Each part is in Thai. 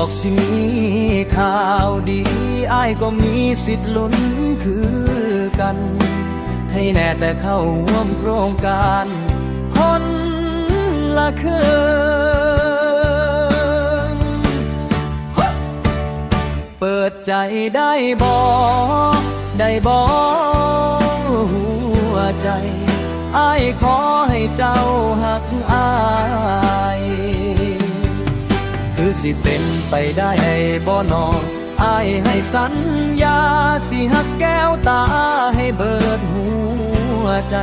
อกสิมีข่าวดีอ้ายก็มีสิทธิ์ลุ้นคือกันให้แน่แต่เข้าร่วมโครงการคนละครึ่งเปิดใจได้บ่ได้บ่หัวใจอ้ายขอให้เจ้าหักอ้ายคือสิเป็นไปได้บ่นออ้ายให้สัญญาสิหักแก้วตาให้เบิดหัวใจ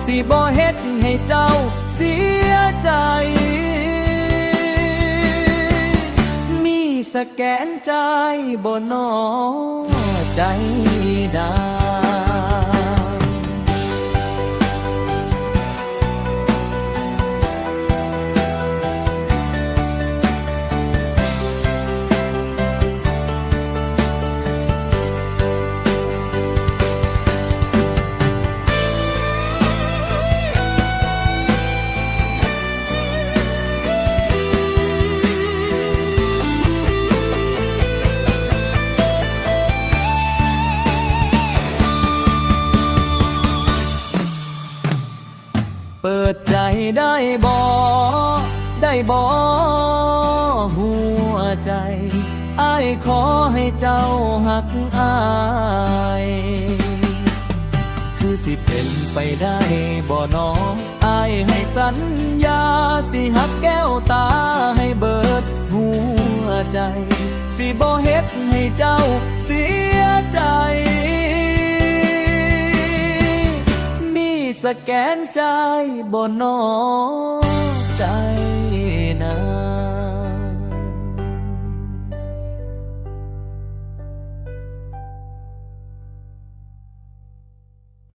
สิบ่เฮ็ดให้เจ้าเสียใจมีสแกนใจบ่นอใจดาเปิดใจได้บ่ได้บ่หัวใจอ้ายขอให้เจ้าหักอ้ายคือสิเป็นไปได้บ่น้องอ้ายให้สัญญาสิหักแก้วตาให้เบิดหัวใจสิบ่เฮ็ดให้เจ้าเสียใจสแกนใจบ่นอใจนะ